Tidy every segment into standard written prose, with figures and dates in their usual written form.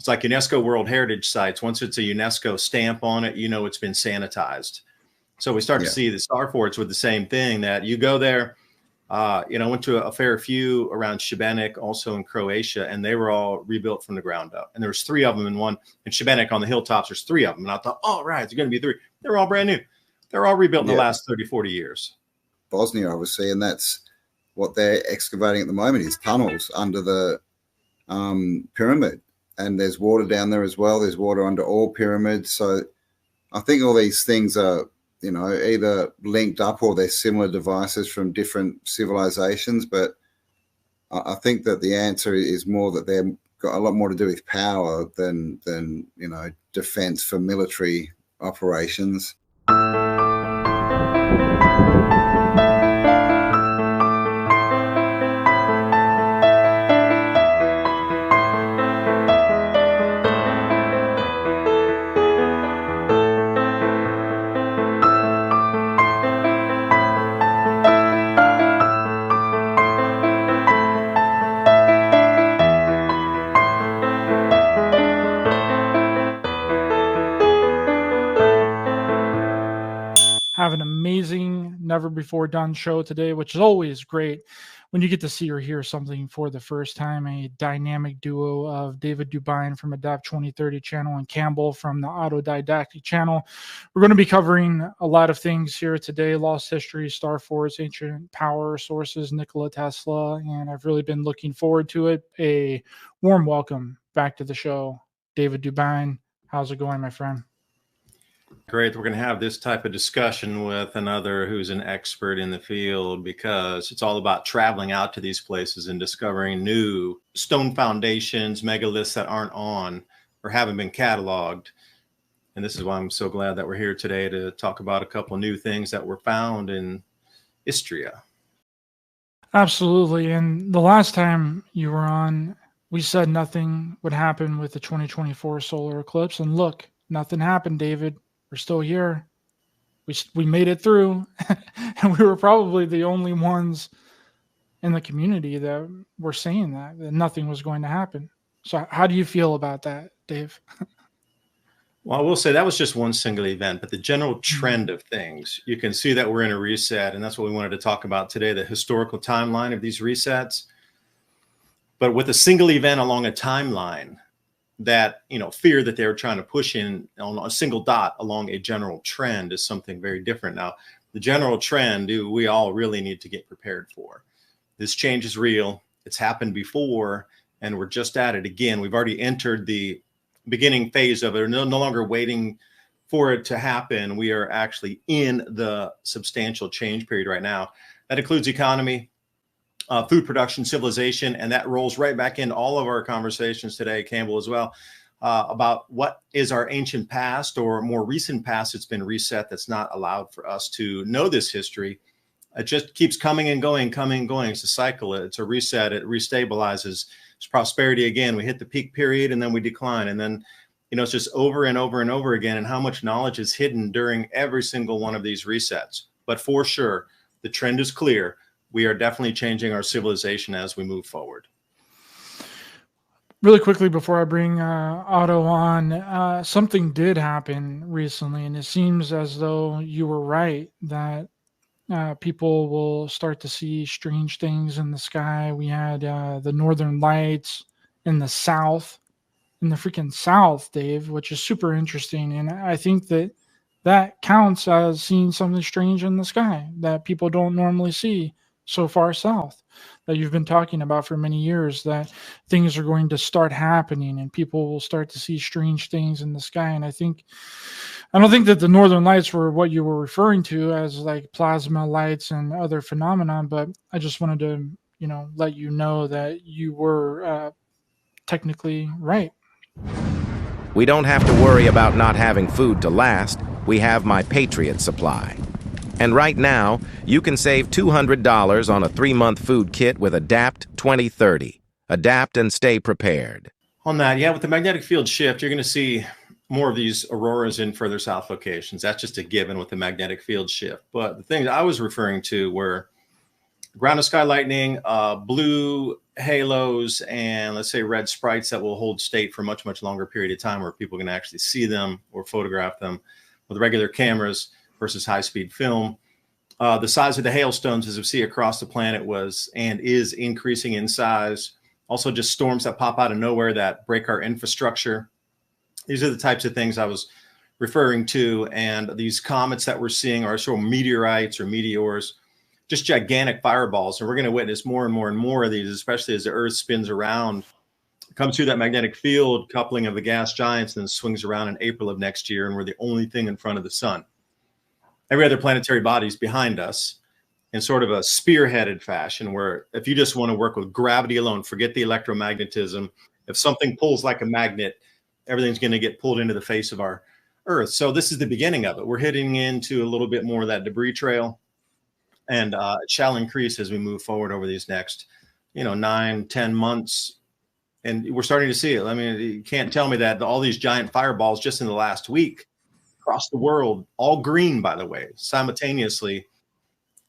It's like UNESCO World Heritage Sites. Once it's a UNESCO stamp on it, it's been sanitized. So we start to see the star forts with the same thing, that you go there. I went to a fair few around Šibenik, also in Croatia, and they were all rebuilt from the ground up. And there was 3 of them in Šibenik on the hilltops. There's 3 of them. And I thought, oh, right, it's going to be 3. They're all brand new. They're all rebuilt in the last 30, 40 years. Bosnia, obviously, and that's what they're excavating at the moment, is tunnels under the pyramid. And there's water down there as well. There's water under all pyramids. So I think all these things are, either linked up or they're similar devices from different civilizations. But I think that the answer is more that they've got a lot more to do with power than defense for military operations. Have an amazing, never before done show today, which is always great when you get to see or hear something for the first time. A dynamic duo of David Dubine from Adapt 2030 channel and Cambell from the Autodidactic channel. We're going to be covering a lot of things here today: lost history, star forts, ancient power sources, Nikola Tesla, and I've really been looking forward to it. A warm welcome back to the show, David Dubine. How's it going, my friend? Great. We're going to have this type of discussion with another who's an expert in the field, because it's all about traveling out to these places and discovering new stone foundations, megaliths that aren't on or haven't been cataloged. And this is why I'm so glad that we're here today to talk about a couple of new things that were found in Istria. Absolutely. And the last time you were on, we said nothing would happen with the 2024 solar eclipse. And look, nothing happened, David. We're still here. We made it through. And we were probably the only ones in the community that were saying that nothing was going to happen. So how do you feel about that, Dave? Well, I will say that was just one single event, but the general trend of things, you can see that we're in a reset. And that's what we wanted to talk about today, the historical timeline of these resets. But with a single event along a timeline, that fear that they were trying to push in on a single dot along a general trend is something very different. Now, the general trend, we all really need to get prepared for. This change is real. It's happened before, and we're just at it again. We've already entered the beginning phase of it. We're no longer waiting for it to happen. We are actually in the substantial change period right now. That includes economy, food production, civilization, and that rolls right back into all of our conversations today, Cambell, as well, about what is our ancient past or more recent past that's been reset, that's not allowed for us to know this history. It just keeps coming and going, coming and going. It's a cycle. It's a reset. It restabilizes. It's prosperity again. We hit the peak period and then we decline. And then, it's just over and over and over again, and how much knowledge is hidden during every single one of these resets. But for sure, the trend is clear. We are definitely changing our civilization as we move forward. Really quickly before I bring Otto on, something did happen recently, and it seems as though you were right that people will start to see strange things in the sky. We had the northern lights in the south, Dave, which is super interesting. And I think that counts as seeing something strange in the sky that people don't normally see so far south, that you've been talking about for many years, that things are going to start happening and people will start to see strange things in the sky. And I don't think that the northern lights were what you were referring to as like plasma lights and other phenomenon, but I just wanted to, let you know that you were technically right. We don't have to worry about not having food to last. We have my Patriot supply. And right now, you can save $200 on a 3-month food kit with Adapt 2030. Adapt and stay prepared. On that, with the magnetic field shift, you're going to see more of these auroras in further south locations. That's just a given with the magnetic field shift. But the things I was referring to were ground to sky lightning, blue halos, and let's say red sprites that will hold state for a much, much longer period of time where people can actually see them or photograph them with regular cameras versus high-speed film. The size of the hailstones, as we see across the planet, was and is increasing in size. Also, just storms that pop out of nowhere that break our infrastructure. These are the types of things I was referring to. And these comets that we're seeing are sort of meteorites or meteors, just gigantic fireballs. And we're going to witness more and more and more of these, especially as the Earth spins around, comes through that magnetic field coupling of the gas giants, and then swings around in April of next year. And we're the only thing in front of the sun. Every other planetary body is behind us in sort of a spearheaded fashion, where if you just want to work with gravity alone, forget the electromagnetism. If something pulls like a magnet, everything's going to get pulled into the face of our Earth. So this is the beginning of it. We're hitting into a little bit more of that debris trail, and it shall increase as we move forward over these next, 9-10 months. And we're starting to see it. I mean, you can't tell me that all these giant fireballs just in the last week across the world, all green, by the way, simultaneously,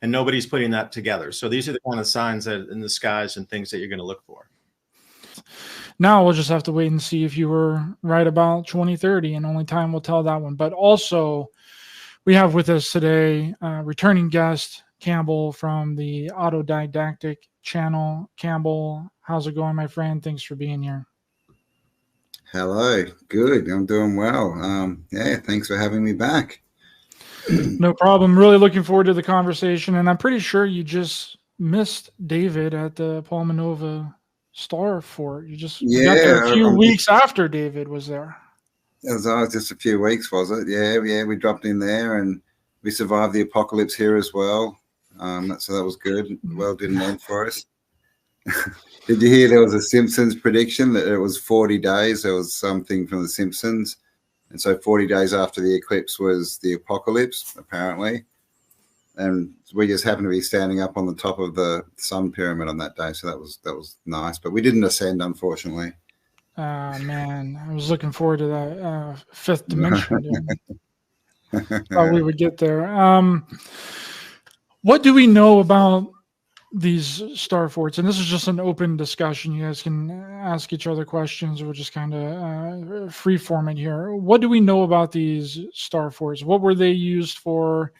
and nobody's putting that together. So these are the kind of signs that in the skies and things that you're going to look for. Now we'll just have to wait and see if you were right about 2030, and only time will tell that one. But also, we have with us today returning guest Cambell from the Autodidactic channel. Cambell, how's it going, my friend? Thanks for being here. Hello. Good. I'm doing well. Yeah, thanks for having me back. No problem. Really looking forward to the conversation. And I'm pretty sure you just missed David at the Palmanova Star Fort. You just got there a few weeks after David was there. It was just a few weeks, was it? Yeah, we dropped in there and we survived the apocalypse here as well. So that was good. Well, didn't end for us. Did you hear there was a Simpsons prediction that it was 40 days? There was something from the Simpsons. And so 40 days after the eclipse was the apocalypse, apparently. And we just happened to be standing up on the top of the sun pyramid on that day. So that was nice. But we didn't ascend, unfortunately. Man, I was looking forward to that fifth dimension. Thought we would get there. What do we know about these star forts? And this is just an open discussion. You guys can ask each other questions. We'll just kind of free form it here. What do we know about these star forts? What were they used for?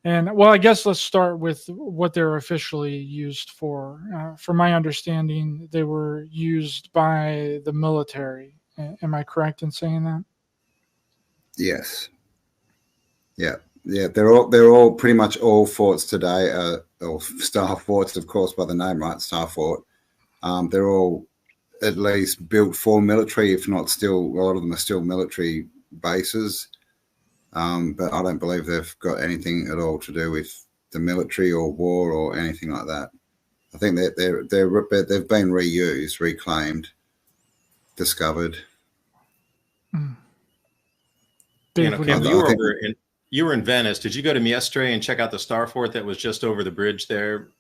And well, I guess let's start with what they're officially used for. From my understanding, they were used by the military. Am I correct in saying that? Yes. Yeah. They're all pretty much all forts today, or star forts, of course, by the name, right? Star Fort. They're all at least built for military, if not still, a lot of them are still military bases. But I don't believe they've got anything at all to do with the military or war or anything like that. I think that they've been reused, reclaimed, discovered. Dave, you were in Venice. Did you go to Mestre and check out the star fort that was just over the bridge there?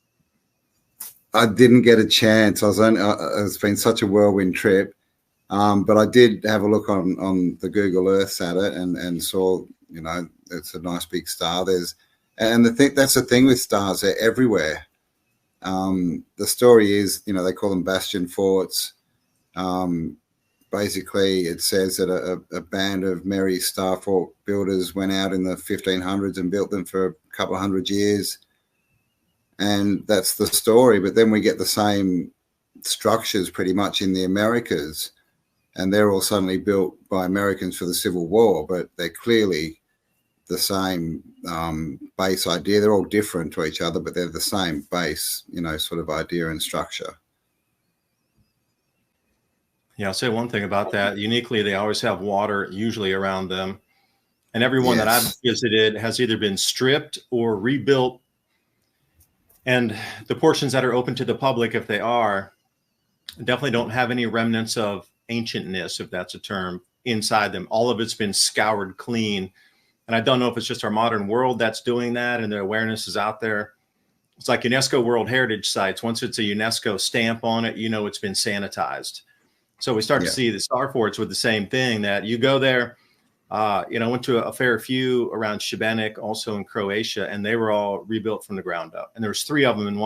I didn't get a chance. It's been such a whirlwind trip. But I did have a look on the Google Earth at it and saw, it's a nice big star. That's the thing with stars, they're everywhere. The story is, they call them bastion forts. Basically, it says that a band of merry star fort builders went out in the 1500s and built them for a couple of hundred years. And that's the story. But then we get the same structures pretty much in the Americas. And they're all suddenly built by Americans for the Civil War, but they're clearly the same base idea. They're all different to each other, but they're the same base, sort of idea and structure. Yeah, I'll say one thing about that. Uniquely, they always have water usually around them. And every one that I've visited has either been stripped or rebuilt. And the portions that are open to the public, if they are, definitely don't have any remnants of ancientness, if that's a term, inside them. All of it's been scoured clean. And I don't know if it's just our modern world that's doing that and the awareness is out there. It's like UNESCO World Heritage Sites. Once it's a UNESCO stamp on it, it's been sanitized. So we start to see the star forts with the same thing, that you go there Went to a fair few around Šibenik, also in Croatia, and they were all rebuilt from the ground up. And there was 3 of them in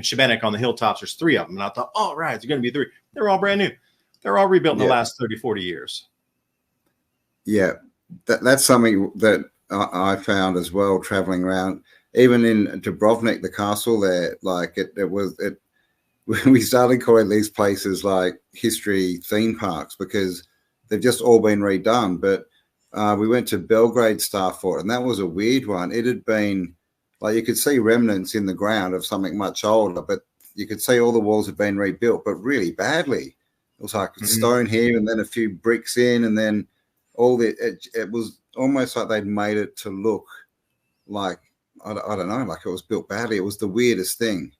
Šibenik on the hilltops. There's 3 of them. And I thought, oh, right, it's going to be 3. They were all brand new. They're all rebuilt in the last 30, 40 years. Yeah, that's something that I found as well, traveling around. Even in Dubrovnik, the castle there, like we started calling these places like history theme parks because they've just all been redone. But we went to Belgrade Star Fort, and that was a weird one. It had been, like, you could see remnants in the ground of something much older, but you could see all the walls had been rebuilt, but really badly. It was like stone here and then a few bricks in, and then it was almost like they'd made it to look like, I don't know, like it was built badly. It was the weirdest thing.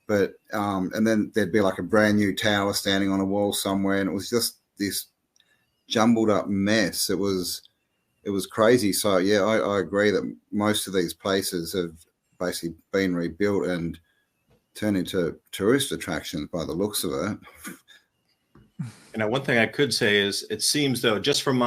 But and then there'd be like a brand new tower standing on a wall somewhere, and it was just this jumbled up mess. It was crazy. So yeah, I agree that most of these places have basically been rebuilt and turned into tourist attractions by the looks of it. One thing I could say is, it seems though, just from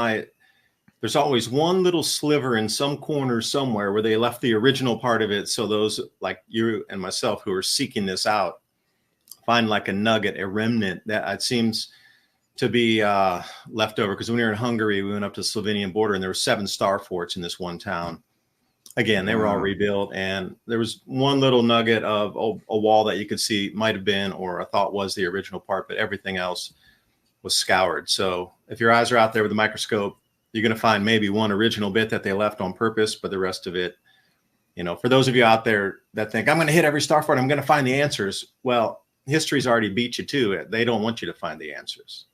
there's always one little sliver in some corner somewhere where they left the original part of it. So those like you and myself who are seeking this out find like a nugget, a remnant that it seems to be left over. Because when we were in Hungary, we went up to the Slovenian border, and there were 7 star forts in this one town. Again, they were all rebuilt, and there was one little nugget of a wall that you could see might have been, or I thought was the original part, but everything else was scoured. So if your eyes are out there with a microscope, you're going to find maybe one original bit that they left on purpose, but the rest of it, for those of you out there that think, I'm going to hit every star fort, I'm going to find the answers. Well, history's already beat you to it. They don't want you to find the answers.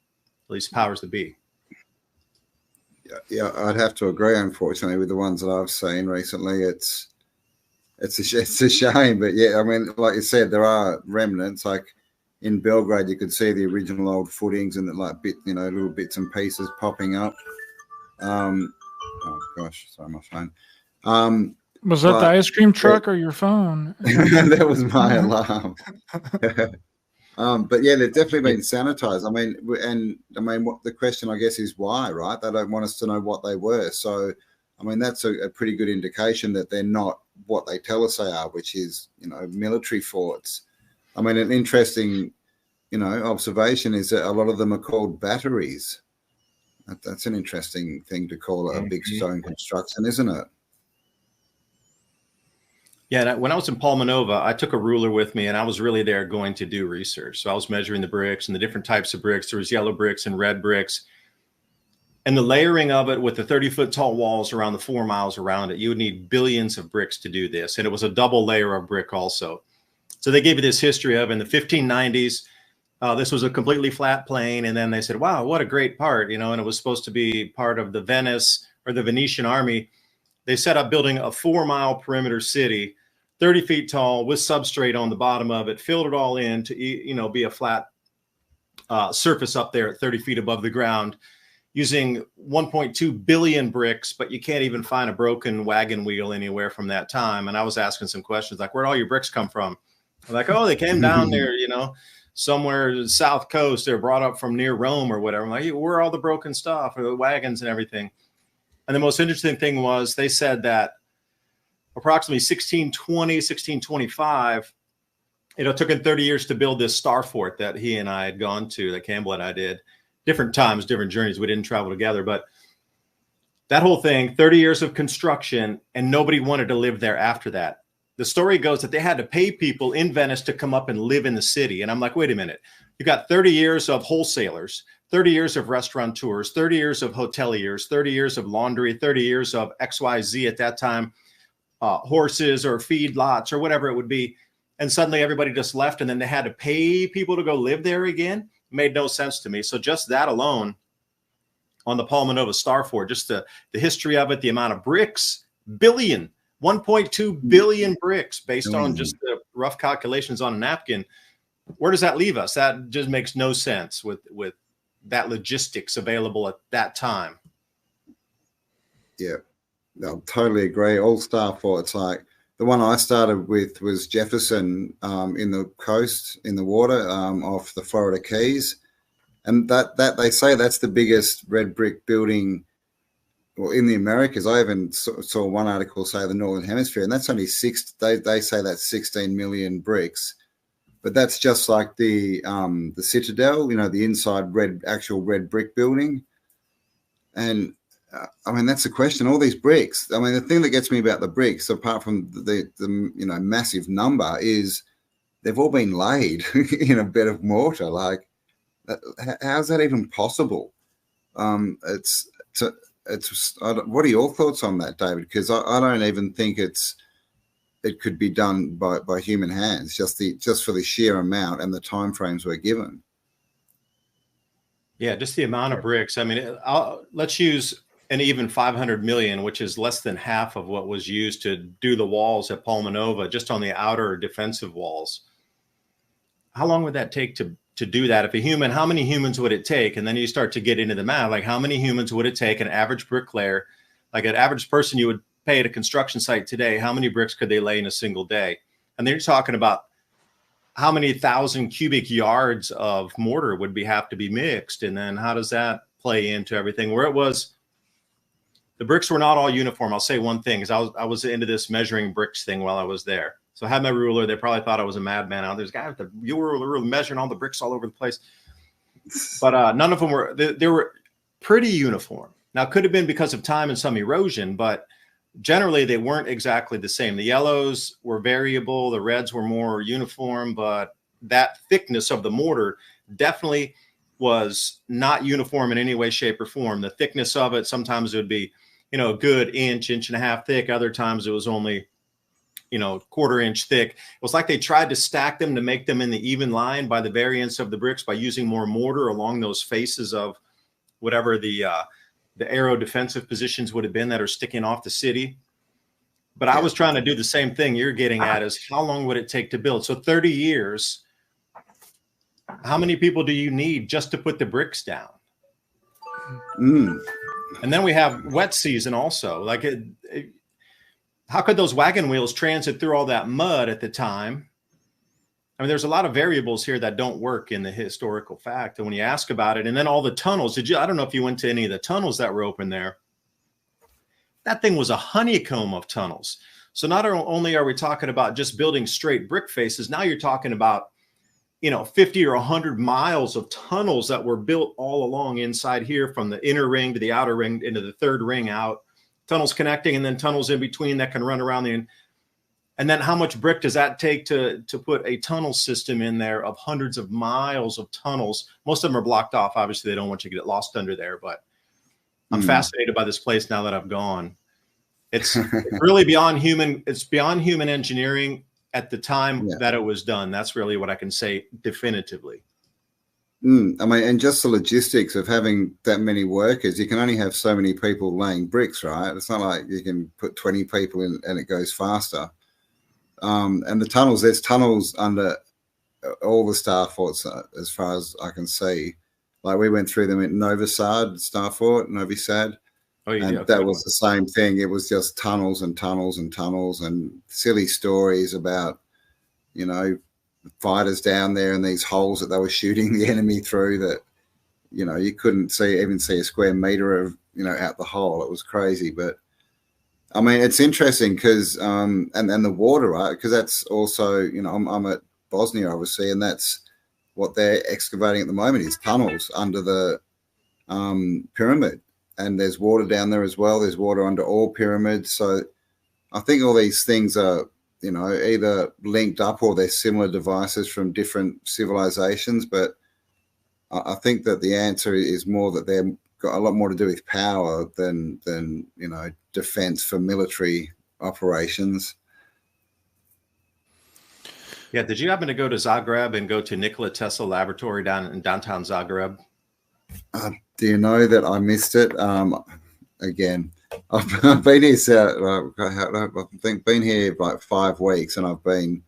At least powers that be. Yeah, I'd have to agree, unfortunately, with the ones that I've seen recently. It's a shame, but yeah, I mean, like you said, there are remnants. Like in Belgrade, you could see the original old footings and little bits and pieces popping up. Oh gosh, sorry, my phone. Was that the ice cream truck or your phone? That was my alarm. But yeah, they've definitely been sanitized. What the question, I guess, is why, right? They don't want us to know what they were. So, I mean, that's a pretty good indication that they're not what they tell us they are, which is, military forts. I mean, an interesting, observation is that a lot of them are called batteries. That's an interesting thing to call a big stone construction, isn't it? Yeah, when I was in Palmanova, I took a ruler with me, and I was really there going to do research. So I was measuring the bricks and the different types of bricks. There was yellow bricks and red bricks. And the layering of it with the 30-foot tall walls around the 4 miles around it, you would need billions of bricks to do this. And it was a double layer of brick also. So they gave you this history of, in the 1590s, this was a completely flat plain. And then they said, wow, what a great part, and it was supposed to be part of the Venice or the Venetian army. They set up building a 4-mile perimeter city, 30 feet tall, with substrate on the bottom of it, filled it all in to, be a flat surface up there at 30 feet above the ground, using 1.2 billion bricks, but you can't even find a broken wagon wheel anywhere from that time. And I was asking some questions like, where'd all your bricks come from? I'm like, oh, they came down there, somewhere south coast. They're brought up from near Rome or whatever. I'm like, hey, where are all the broken stuff, or the wagons and everything? And the most interesting thing was, they said that approximately 1620, 1625, it took him 30 years to build this star fort that he and I had gone to, that Cambell and I did. Different times, different journeys. We didn't travel together, but that whole thing, 30 years of construction, and nobody wanted to live there after that. The story goes that they had to pay people in Venice to come up and live in the city. And I'm like, wait a minute. You got 30 years of wholesalers, 30 years of restaurateurs, 30 years of hoteliers, 30 years of laundry, 30 years of XYZ at that time, horses or feedlots or whatever it would be. And suddenly everybody just left, and then they had to pay people to go live there again. Made no sense to me. So just that alone on the Palmanova Star Fort, just the history of it, the amount of bricks, 1.2 billion bricks based on just the rough calculations on a napkin. Where does that leave us? That just makes no sense with that logistics available at that time. Yeah, I totally agree. All Star Forts, like the one I started with was Jefferson in the coast, in the water off the Florida Keys. And that they say that's the biggest red brick building well, in the Americas, I even saw one article say the Northern Hemisphere, and that's only they say that's 16 million bricks. But that's just like the Citadel, the inside actual red brick building. And I mean, that's the question. All these bricks. I mean, the thing that gets me about the bricks, apart from the massive number, is they've all been laid in a bed of mortar. Like, how's that even possible? What are your thoughts on that, David? Because I don't even think it could be done by human hands, just for the sheer amount and the timeframes we're given. Yeah, just the amount of bricks. I mean, let's use an even 500 million, which is less than half of what was used to do the walls at Palmanova, just on the outer defensive walls. How long would that take to do that? If a human, how many humans would it take? And then you start to get into the math, like how many humans would it take an average bricklayer, like an average person you would pay at a construction site today, how many bricks could they lay in a single day? And then you're talking about how many thousand cubic yards of mortar would have to be mixed. And then how does that play into everything? Where it was, the bricks were not all uniform. I'll say one thing, because I was into this measuring bricks thing while I was there. So I had my ruler. They probably thought I was a madman out there. There's a guy with the ruler measuring all the bricks all over the place. But none of them were, they were pretty uniform. Now, it could have been because of time and some erosion, but generally they weren't exactly the same. The yellows were variable. The reds were more uniform, but that thickness of the mortar definitely was not uniform in any way, shape, or form. The thickness of it, sometimes it would be, a good inch and a half thick. Other times it was only, quarter-inch thick. It was like they tried to stack them to make them in the even line by the variance of the bricks by using more mortar along those faces of whatever the aero defensive positions would have been that are sticking off the city. But I was trying to do the same thing you're getting at, is how long would it take to build? So 30 years, how many people do you need just to put the bricks down? And then we have wet season also. Like, how could those wagon wheels transit through all that mud at the time? I mean, there's a lot of variables here that don't work in the historical fact. And when you ask about it, and then all the tunnels, I don't know if you went to any of the tunnels that were open there. That thing was a honeycomb of tunnels. So not only are we talking about just building straight brick faces, now you're talking about, 50 or 100 miles of tunnels that were built all along inside here, from the inner ring to the outer ring into the third ring out, tunnels connecting, and then tunnels in between that can run around and then how much brick does that take to put a tunnel system in there of hundreds of miles of tunnels? Most of them are blocked off. Obviously, they don't want you to get lost under there, but I'm fascinated by this place now that I've gone. It's really beyond human. It's beyond human engineering at the time that it was done. That's really what I can say definitively. I mean, and just the logistics of having that many workers, you can only have so many people laying bricks, right? It's not like you can put 20 people in and it goes faster. And the tunnels, there's tunnels under all the starforts as far as I can see. Like, we went through them at Novi Sad, Novi Sad. Oh, yeah, and that was the same thing. It was just tunnels and tunnels and tunnels, and silly stories about, fighters down there and these holes that they were shooting the enemy through that, you couldn't even see a square meter of, out the hole. It was crazy. But I mean, it's interesting because, and the water, right? Because that's also, I'm at Bosnia, obviously, and that's what they're excavating at the moment is tunnels under the pyramid. And there's water down there as well. There's water under all pyramids. So I think all these things are, either linked up or they're similar devices from different civilizations. But I think that the answer is more that they've got a lot more to do with power than defense for military operations. Yeah. Did you happen to go to Zagreb and go to Nikola Tesla Laboratory down in downtown Zagreb? Do you know that I missed it? Again, I've been here. I've been here like 5 weeks, and I've been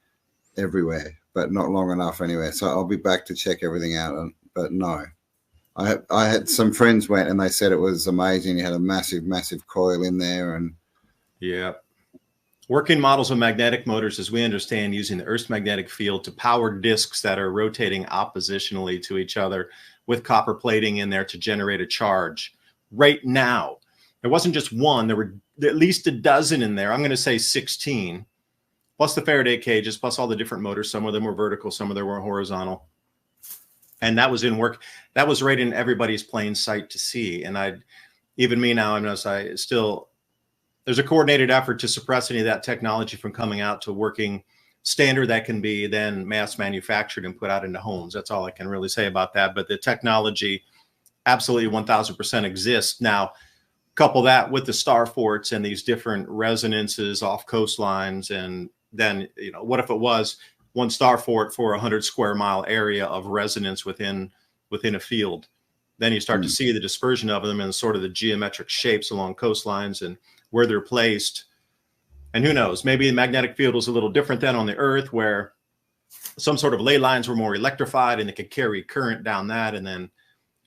everywhere, but not long enough anyway. So I'll be back to check everything out. But no, I had some friends went, and they said it was amazing. You had a massive, massive coil in there, and working models of magnetic motors, as we understand, using the Earth's magnetic field to power disks that are rotating oppositionally to each other, with copper plating in there to generate a charge. Right now, There wasn't just one. There were at least a dozen in there. I'm going to say 16, plus the Faraday cages, plus all the different motors. Some of them were vertical, some of them were horizontal. And that was in work. That was right in everybody's plain sight to see. And even me now, there's a coordinated effort to suppress any of that technology from coming out to working standard that can be then mass manufactured and put out into homes. That's all I can really say about that. But the technology absolutely 1000% exists. Now, couple that with the star forts and these different resonances off coastlines. And then, what if it was one star fort for 100 square mile area of resonance within a field? Then you start to see the dispersion of them and sort of the geometric shapes along coastlines and where they're placed. And who knows, maybe the magnetic field was a little different than on the Earth, where some sort of ley lines were more electrified and they could carry current down that and then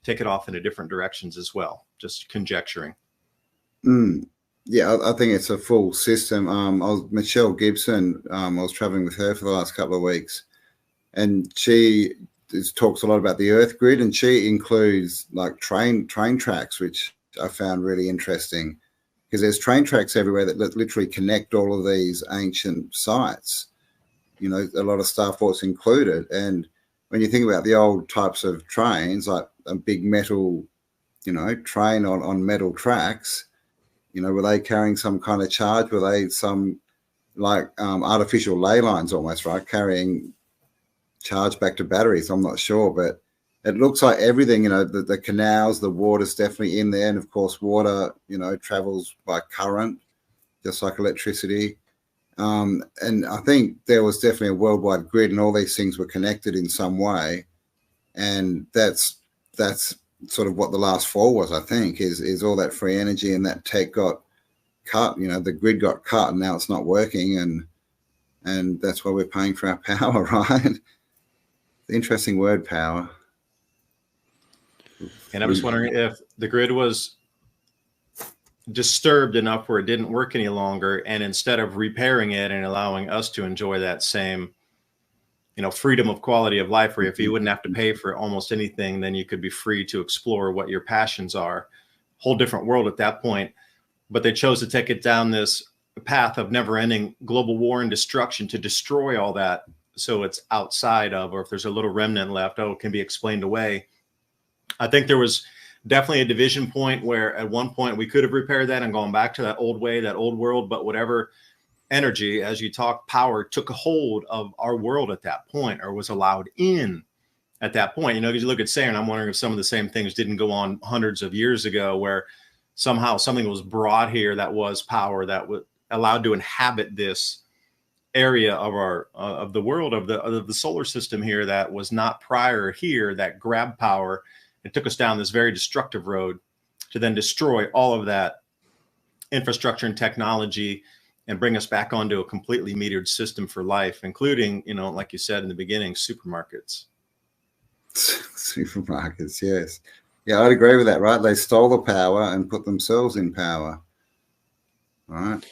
take it off into different directions as well. Just conjecturing. Yeah, I think it's a full system. Michelle Gibson, I was traveling with her for the last couple of weeks, and she talks a lot about the Earth grid, and she includes like train tracks, which I found really interesting, because there's train tracks everywhere that literally connect all of these ancient sites. A lot of star forts included. And when you think about the old types of trains, like a big metal, train on metal tracks, were they carrying some kind of charge? Were they some like artificial ley lines almost, right? Carrying charge back to batteries? I'm not sure, but it looks like everything, the canals, the water's definitely in there. And of course, water, travels by current, just like electricity. And I think there was definitely a worldwide grid and all these things were connected in some way. And that's sort of what the last fall was, I think, is all that free energy and that tech got cut. The grid got cut and now it's not working, and that's why we're paying for our power, right? The interesting word, power. And I was wondering if the grid was disturbed enough where it didn't work any longer, and instead of repairing it and allowing us to enjoy that same freedom of quality of life, where if you wouldn't have to pay for almost anything, then you could be free to explore what your passions are. Whole different world at that point. But they chose to take it down this path of never-ending global war and destruction to destroy all that. So it's outside of, or if there's a little remnant left, it can be explained away. I think there was definitely a division point where at one point we could have repaired that and gone back to that old way, that old world, but whatever energy, as you talk, power took a hold of our world at that point, or was allowed in at that point. Because you look at Saturn, I'm wondering if some of the same things didn't go on hundreds of years ago, where somehow something was brought here that was power that was allowed to inhabit this area of our of the world, of the solar system here, that was not prior here, that grabbed power and took us down this very destructive road to then destroy all of that infrastructure and technology and bring us back onto a completely metered system for life, including, like you said in the beginning, supermarkets. Supermarkets, yes. Yeah, I'd agree with that, right? They stole the power and put themselves in power. Right.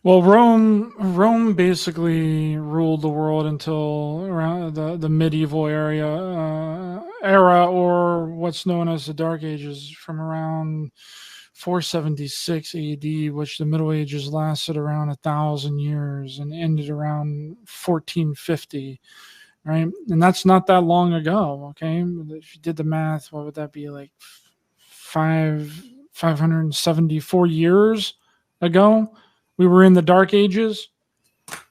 Well, Rome basically ruled the world until around the medieval era, or what's known as the Dark Ages, from around 476 AD, which the Middle Ages lasted around 1,000 years and ended around 1450, right? And that's not that long ago, okay? If you did the math, what would that be, like 574 years ago? We were in the Dark Ages,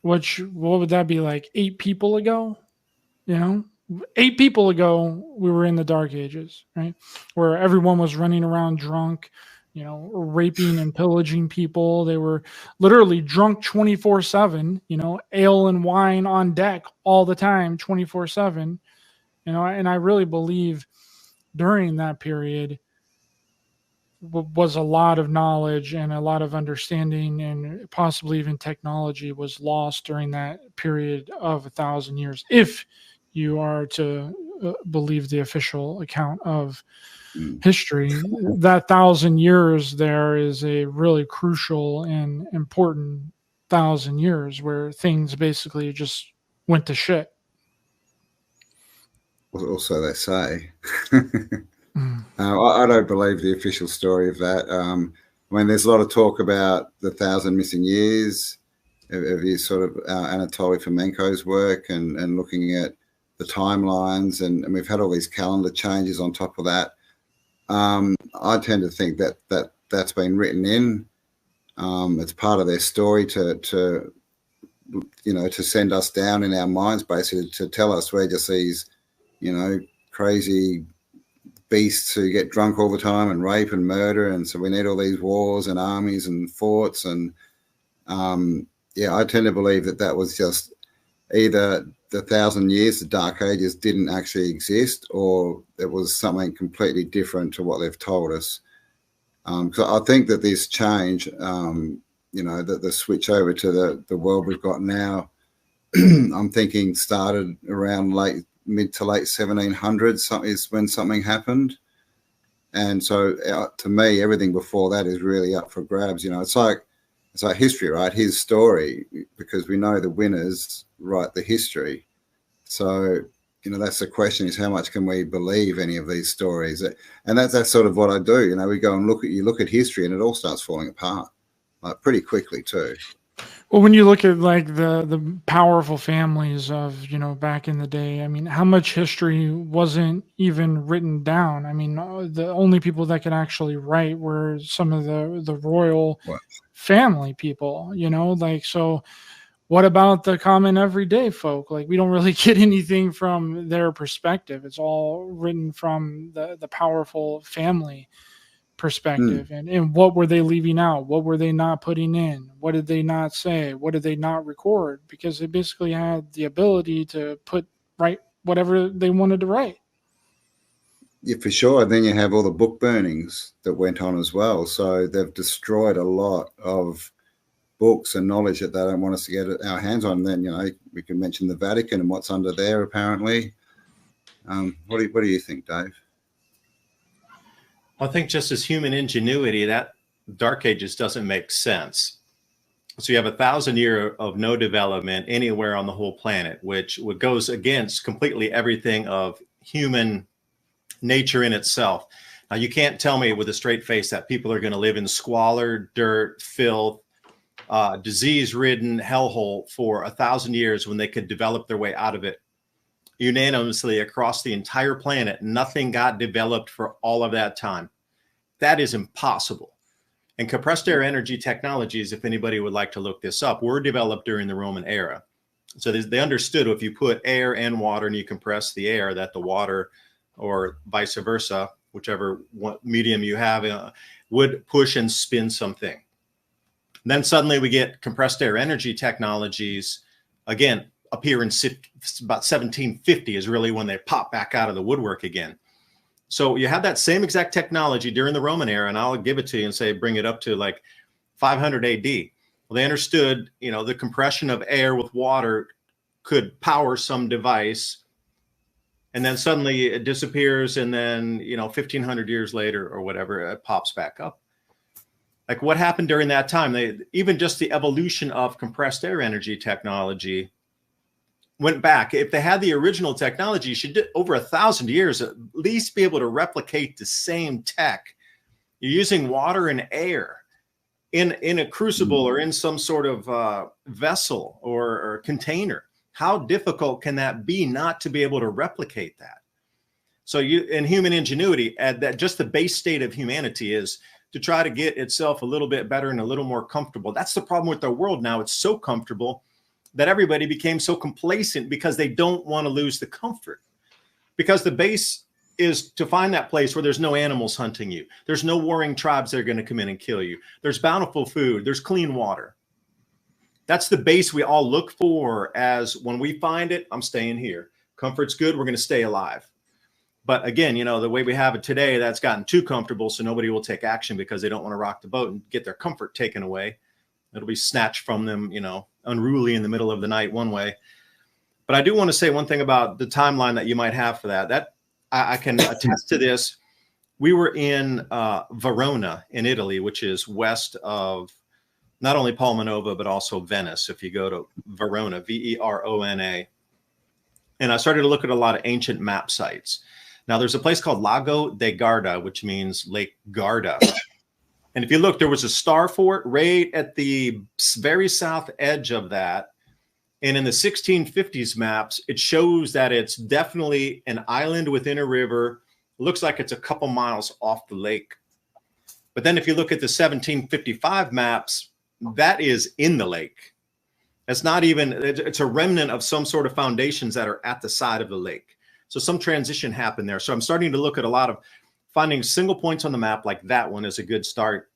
what would that be, like 8 people ago? 8 people ago, we were in the Dark Ages, right? Where everyone was running around drunk, raping and pillaging people. They were literally drunk 24/7, ale and wine on deck all the time, 24/7, and I really believe during that period was a lot of knowledge and a lot of understanding, and possibly even technology was lost during that period of 1,000 years. If you are to believe the official account of history, that 1,000 years there is a really crucial and important 1,000 years where things basically just went to shit. Well, so they say. I don't believe the official story of that. I mean, there's a lot of talk about the 1,000 missing years. Have you sort of Anatoly Fomenko's work and looking at the timelines, and we've had all these calendar changes on top of that. I tend to think that's been written in. It's part of their story to send us down in our minds, basically, to tell us we're just these, crazy beasts who get drunk all the time and rape and murder, and so we need all these wars and armies and forts. And I tend to believe that was just either the 1,000 years, the Dark Ages, didn't actually exist, or it was something completely different to what they've told us. So I think that this change, that the switch over to the world we've got now, I'm thinking started around mid to late 1700s is when something happened. And so to me, everything before that is really up for grabs. It's like history, right? His story, because we know the winners write the history. So, that's the question, is how much can we believe any of these stories? And that's sort of what I do. We go and look at history, and it all starts falling apart, pretty quickly too. Well, when you look at the powerful families of, back in the day, I mean, how much history wasn't even written down? I mean, the only people that could actually write were some of the royal family people, so what about the common everyday folk? We don't really get anything from their perspective. It's all written from the powerful family perspective. And what were they leaving out? What were they not putting in? What did they not say? What did they not record? Because they basically had the ability to write whatever they wanted to write. Yeah, for sure. And then you have all the book burnings that went on as well. So they've destroyed a lot of books and knowledge that they don't want us to get our hands on. And then, we can mention the Vatican and what's under there, apparently. What do you think, Dave? I think just as human ingenuity, that Dark Ages doesn't make sense. So you have 1,000 years of no development anywhere on the whole planet, which goes against completely everything of human nature in itself. Now, you can't tell me with a straight face that people are going to live in squalor, dirt, filth, disease-ridden hellhole for 1,000 years when they could develop their way out of it unanimously across the entire planet. Nothing got developed for all of that time. That is impossible. And compressed air energy technologies, if anybody would like to look this up, were developed during the Roman era. So they understood if you put air and water and you compress the air, that the water, or vice versa, whichever medium you have, would push and spin something. And then suddenly we get compressed air energy technologies, again, appear in about 1750 is really when they pop back out of the woodwork again. So you have that same exact technology during the Roman era, and I'll give it to you and say, bring it up to 500 AD. Well, they understood, the compression of air with water could power some device, and then suddenly it disappears, and then 1,500 years later or whatever, it pops back up. What happened during that time? Even just the evolution of compressed air energy technology went back. If they had the original technology, you should, over 1,000 years, at least be able to replicate the same tech. You're using water and air in a crucible or in some sort of vessel or container. How difficult can that be not to be able to replicate that? So in human ingenuity, that just the base state of humanity is to try to get itself a little bit better and a little more comfortable. That's the problem with the world now. It's so comfortable that everybody became so complacent because they don't want to lose the comfort. Because the base is to find that place where there's no animals hunting you. There's no warring tribes that are going to come in and kill you. There's bountiful food. There's clean water. That's the base we all look for, as when we find it, I'm staying here. Comfort's good. We're going to stay alive. But again, the way we have it today, that's gotten too comfortable. So nobody will take action because they don't want to rock the boat and get their comfort taken away. It'll be snatched from them, unruly in the middle of the night one way. But I do want to say one thing about the timeline that you might have for that. That I can attest to this. We were in Verona in Italy, which is west of not only Palmanova, but also Venice. If you go to Verona, Verona. And I started to look at a lot of ancient map sites. Now, there's a place called Lago de Garda, which means Lake Garda. And if you look, there was a star fort right at the very south edge of that. And in the 1650s maps, it shows that it's definitely an island within a river. It looks like it's a couple miles off the lake. But then if you look at the 1755 maps, that is in the lake. It's not even, it's a remnant of some sort of foundations that are at the side of the lake. So some transition happened there. So I'm starting to look at a lot of finding single points on the map like that one is a good start.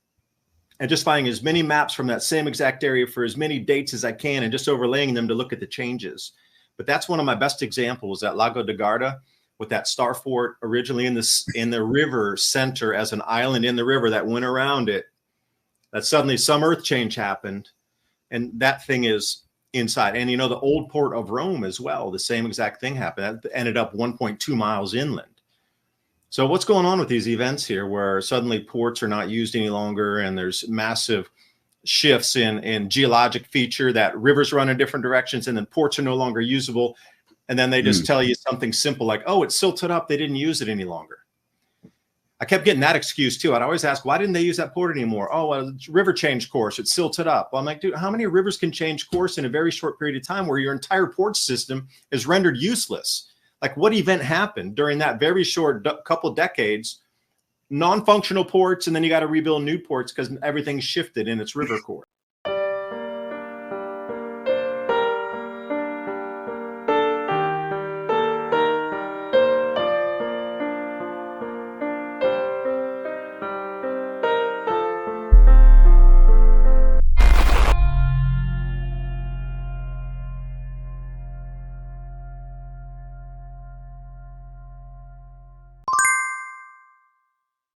And just finding as many maps from that same exact area for as many dates as I can and just overlaying them to look at the changes. But that's one of my best examples, that Lago de Garda, with that star fort originally in the river center as an island in the river that went around it, that suddenly some earth change happened. And that thing is inside. And, you know, the old port of Rome as well, the same exact thing happened. That ended up 1.2 miles inland. So what's going on with these events here where suddenly ports are not used any longer and there's massive shifts in geologic feature that rivers run in different directions and then ports are no longer usable. And then they just tell you something simple like, oh, it's silted up. They didn't use it any longer. I kept getting that excuse too. I'd always ask, why didn't they use that port anymore? Oh, well, river changed course. It's silted up. Well, I'm like, dude, how many rivers can change course in a very short period of time where your entire port system is rendered useless? Like, what event happened during that very short couple decades? Non-functional ports, and then you got to rebuild new ports because everything shifted in its river course.